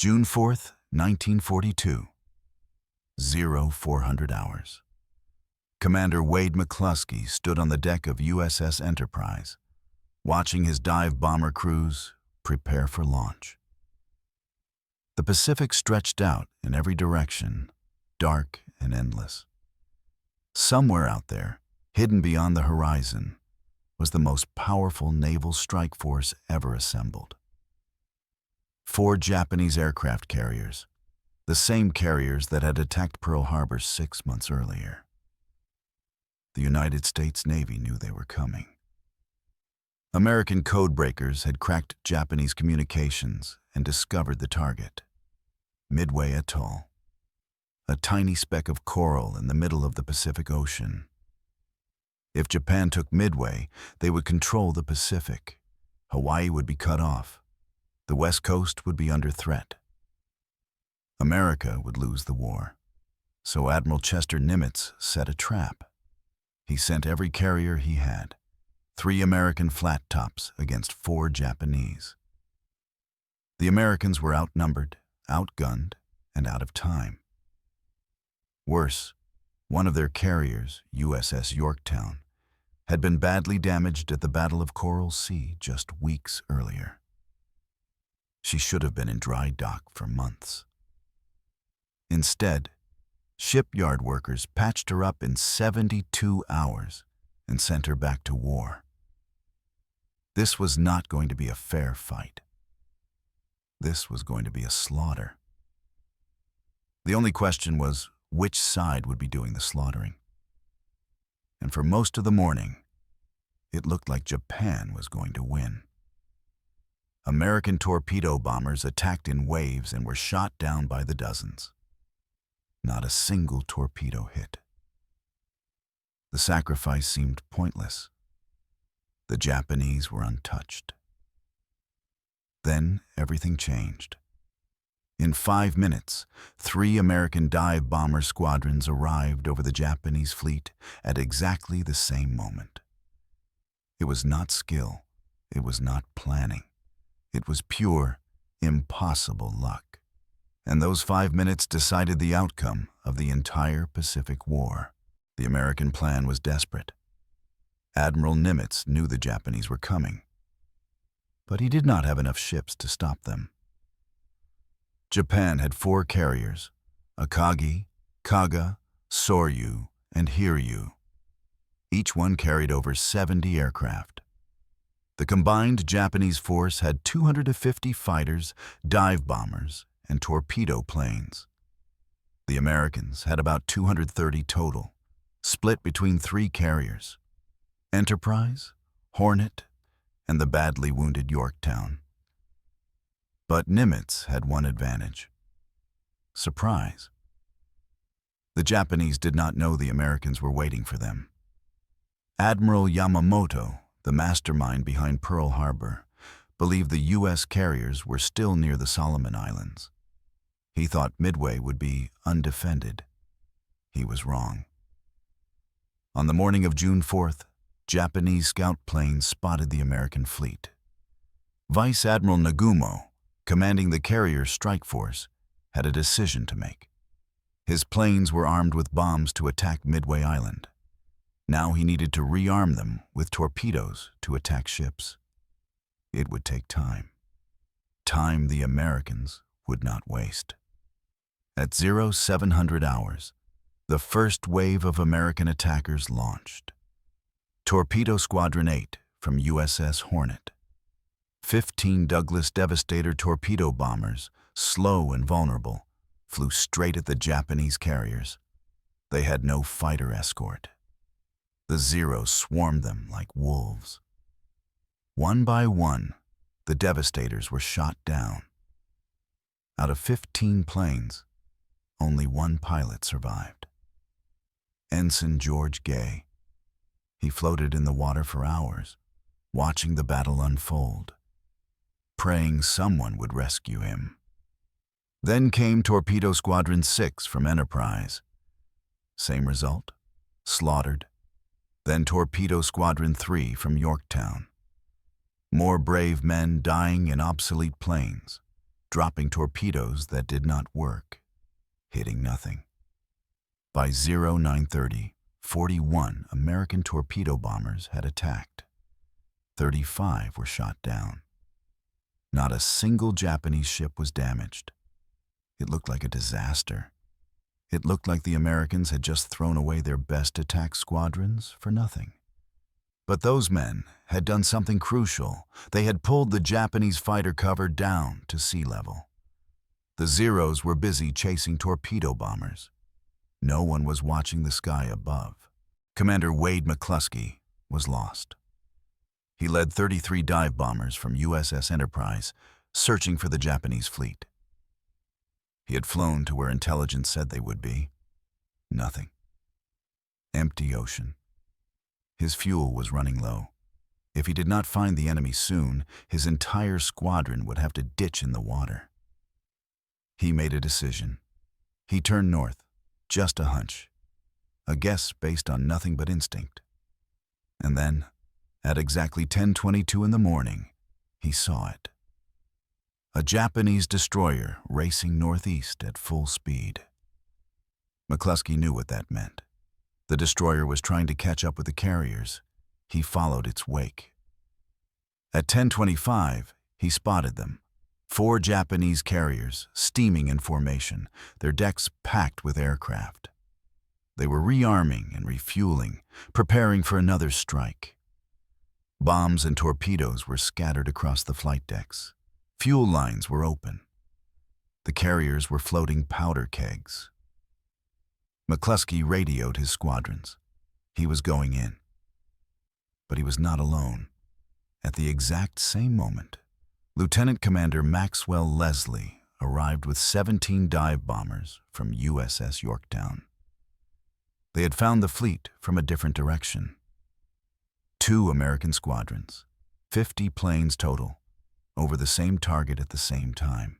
June 4th, 1942. 0400 hours. Commander Wade McCluskey stood on the deck of USS Enterprise, watching his dive bomber crews prepare for launch. The Pacific stretched out in every direction, dark and endless. Somewhere out there, hidden beyond the horizon, was the most powerful naval strike force ever assembled. 4 Japanese aircraft carriers, the same carriers that had attacked Pearl Harbor 6 months earlier. The United States Navy knew they were coming. American codebreakers had cracked Japanese communications and discovered the target, Midway Atoll, a tiny speck of coral in the middle of the Pacific Ocean. If Japan took Midway, they would control the Pacific. Hawaii would be cut off. The West Coast would be under threat. America would lose the war. So Admiral Chester Nimitz set a trap. He sent every carrier he had, 3 American flat tops against 4 Japanese. The Americans were outnumbered, outgunned, and out of time. Worse, one of their carriers, USS Yorktown, had been badly damaged at the Battle of Coral Sea just weeks earlier. She should have been in dry dock for months. Instead, shipyard workers patched her up in 72 hours and sent her back to war. This was not going to be a fair fight. This was going to be a slaughter. The only question was which side would be doing the slaughtering. And for most of the morning, it looked like Japan was going to win. American torpedo bombers attacked in waves and were shot down by the dozens. Not a single torpedo hit. The sacrifice seemed pointless. The Japanese were untouched. Then everything changed. In 5 minutes, 3 American dive bomber squadrons arrived over the Japanese fleet at exactly the same moment. It was not skill. It was not planning. It was pure, impossible luck. And those 5 minutes decided the outcome of the entire Pacific War. The American plan was desperate. Admiral Nimitz knew the Japanese were coming, but he did not have enough ships to stop them. Japan had 4 carriers, Akagi, Kaga, Soryu, and Hiryu. Each one carried over 70 aircraft. The combined Japanese force had 250 fighters, dive bombers, and torpedo planes. The Americans had about 230 total, split between 3 carriers, Enterprise, Hornet, and the badly wounded Yorktown. But Nimitz had one advantage: surprise. The Japanese did not know the Americans were waiting for them. Admiral Yamamoto, the mastermind behind Pearl Harbor, believed the U.S. carriers were still near the Solomon Islands. He thought Midway would be undefended. He was wrong. On the morning of June 4th, Japanese scout planes spotted the American fleet. Vice Admiral Nagumo, commanding the carrier strike force, had a decision to make. His planes were armed with bombs to attack Midway Island. Now he needed to rearm them with torpedoes to attack ships. It would take time. Time the Americans would not waste. At 0700 hours, the first wave of American attackers launched. Torpedo Squadron 8 from USS Hornet. 15 Douglas Devastator torpedo bombers, slow and vulnerable, flew straight at the Japanese carriers. They had no fighter escort. The Zeros swarmed them like wolves. One by one, the Devastators were shot down. Out of 15 planes, only 1 pilot survived. Ensign George Gay. He floated in the water for hours, watching the battle unfold, praying someone would rescue him. Then came Torpedo Squadron 6 from Enterprise. Same result, slaughtered. Then Torpedo Squadron 3 from Yorktown. More brave men dying in obsolete planes. dropping torpedoes that did not work, hitting nothing. By 0930, 41 American torpedo bombers had attacked. 35 were shot down. Not a single Japanese ship was damaged. It looked like a disaster. It looked like the Americans had just thrown away their best attack squadrons for nothing. But those men had done something crucial. They had pulled the Japanese fighter cover down to sea level. The Zeros were busy chasing torpedo bombers. No one was watching the sky above. Commander Wade McCluskey was lost. He led 33 dive bombers from USS Enterprise, searching for the Japanese fleet. He had flown to where intelligence said they would be. Nothing. Empty ocean. His fuel was running low. If he did not find the enemy soon, his entire squadron would have to ditch in the water. He made a decision. He turned north, just a hunch, a guess based on nothing but instinct. And then, at exactly 10:22 in the morning, he saw it. A Japanese destroyer racing northeast at full speed. McCluskey knew what that meant. The destroyer was trying to catch up with the carriers. He followed its wake. At 10:25, he spotted them. 4 Japanese carriers, steaming in formation, their decks packed with aircraft. They were rearming and refueling, preparing for another strike. Bombs and torpedoes were scattered across the flight decks. Fuel lines were open. The carriers were floating powder kegs. McCluskey radioed his squadrons. He was going in. But he was not alone. At the exact same moment, Lieutenant Commander Maxwell Leslie arrived with 17 dive bombers from USS Yorktown. They had found the fleet from a different direction. 2 American squadrons, 50 planes total, over the same target at the same time.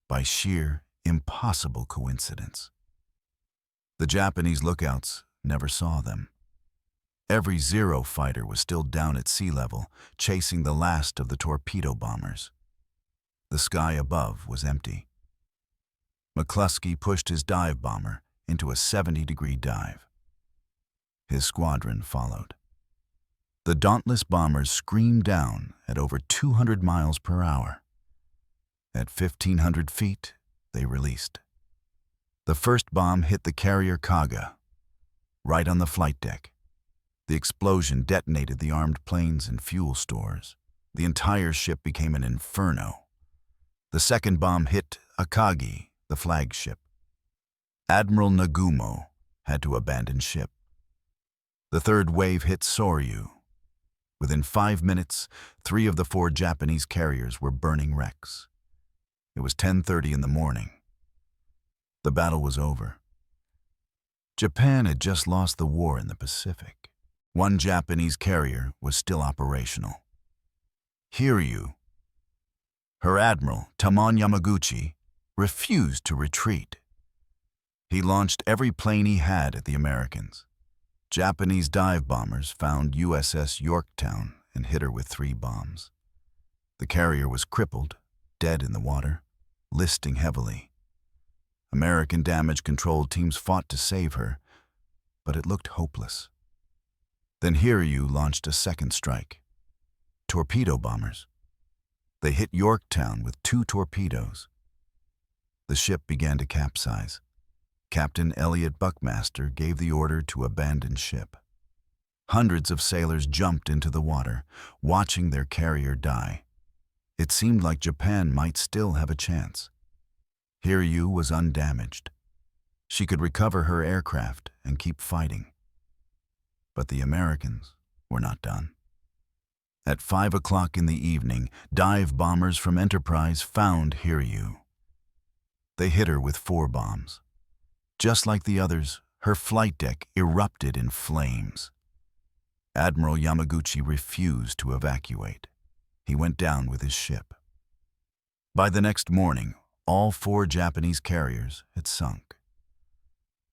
By sheer, impossible coincidence. The Japanese lookouts never saw them. Every Zero fighter was still down at sea level, chasing the last of the torpedo bombers. The sky above was empty. McCluskey pushed his dive bomber into a 70-degree dive. His squadron followed. The dauntless bombers screamed down at over 200 miles per hour. At 1,500 feet, they released. The first bomb hit the carrier Kaga, right on the flight deck. The explosion detonated the armed planes and fuel stores. The entire ship became an inferno. The second bomb hit Akagi, the flagship. Admiral Nagumo had to abandon ship. The third wave hit Soryu. Within 5 minutes, 3 of the 4 Japanese carriers were burning wrecks. It was 10:30 in the morning. The battle was over. Japan had just lost the war in the Pacific. 1 Japanese carrier was still operational. Hiryu, her admiral, Tamon Yamaguchi, refused to retreat. He launched every plane he had at the Americans. Japanese dive bombers found USS Yorktown and hit her with 3 bombs. The carrier was crippled, dead in the water, listing heavily. American damage control teams fought to save her, but it looked hopeless. Then Hiryu launched a second strike. Torpedo bombers. They hit Yorktown with 2 torpedoes. The ship began to capsize. Captain Elliot Buckmaster gave the order to abandon ship. Hundreds of sailors jumped into the water, watching their carrier die. It seemed like Japan might still have a chance. Hiryu was undamaged. She could recover her aircraft and keep fighting. But the Americans were not done. At 5 o'clock in the evening, dive bombers from Enterprise found Hiryu. They hit her with 4 bombs. Just like the others, her flight deck erupted in flames. Admiral Yamaguchi refused to evacuate. He went down with his ship. By the next morning, all 4 Japanese carriers had sunk.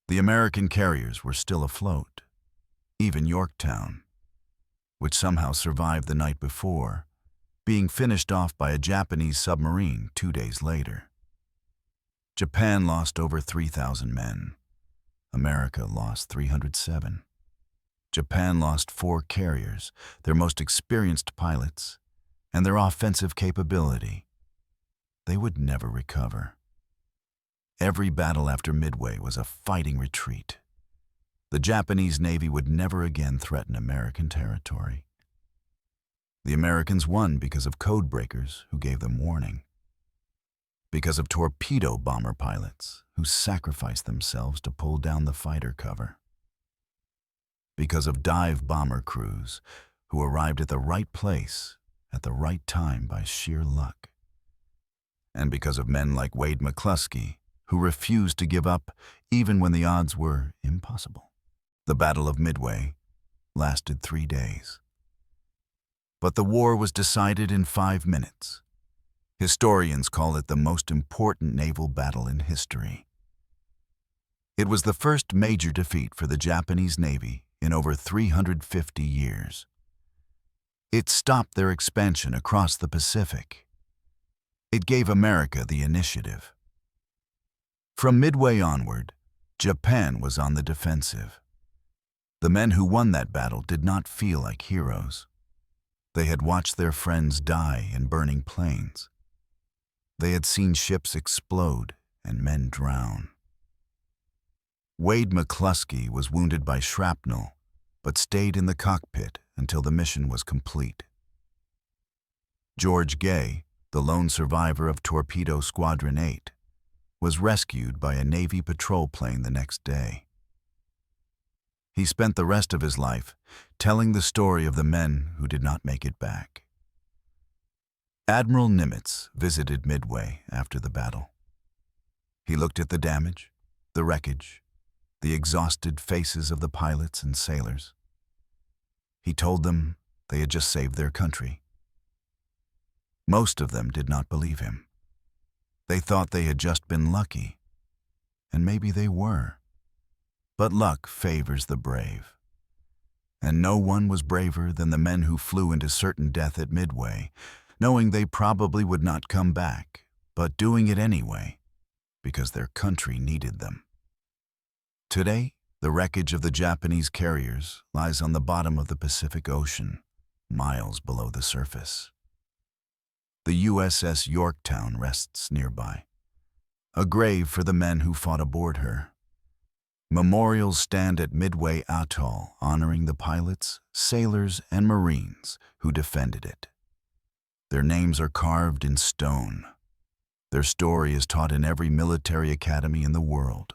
The American carriers were still afloat. Even Yorktown, which somehow survived the night before, being finished off by a Japanese submarine 2 days later. Japan lost over 3,000 men. America lost 307. Japan lost 4 carriers, their most experienced pilots, and their offensive capability. They would never recover. Every battle after Midway was a fighting retreat. The Japanese Navy would never again threaten American territory. The Americans won because of code breakers who gave them warning, because of torpedo bomber pilots who sacrificed themselves to pull down the fighter cover, because of dive bomber crews who arrived at the right place at the right time by sheer luck, and because of men like Wade McCluskey who refused to give up even when the odds were impossible. The Battle of Midway lasted 3 days. But the war was decided in 5 minutes. Historians call it the most important naval battle in history. It was the first major defeat for the Japanese Navy in over 350 years. It stopped their expansion across the Pacific. It gave America the initiative. From Midway onward, Japan was on the defensive. The men who won that battle did not feel like heroes. They had watched their friends die in burning planes. They had seen ships explode and men drown. Wade McCluskey was wounded by shrapnel, but stayed in the cockpit until the mission was complete. George Gay, the lone survivor of Torpedo Squadron 8, was rescued by a Navy patrol plane the next day. He spent the rest of his life telling the story of the men who did not make it back. Admiral Nimitz visited Midway after the battle. He looked at the damage, the wreckage, the exhausted faces of the pilots and sailors. He told them they had just saved their country. Most of them did not believe him. They thought they had just been lucky, and maybe they were. But luck favors the brave. And no one was braver than the men who flew into certain death at Midway, knowing they probably would not come back, but doing it anyway, because their country needed them. Today, the wreckage of the Japanese carriers lies on the bottom of the Pacific Ocean, miles below the surface. The USS Yorktown rests nearby, a grave for the men who fought aboard her. Memorials stand at Midway Atoll honoring the pilots, sailors, and Marines who defended it. Their names are carved in stone. Their story is taught in every military academy in the world.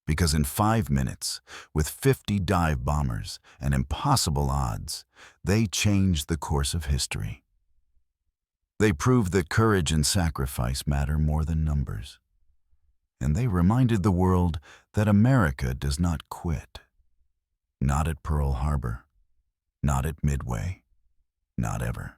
Because in 5 minutes, with 50 dive bombers and impossible odds, they changed the course of history. They proved that courage and sacrifice matter more than numbers. And they reminded the world that America does not quit. Not at Pearl Harbor, not at Midway, not ever.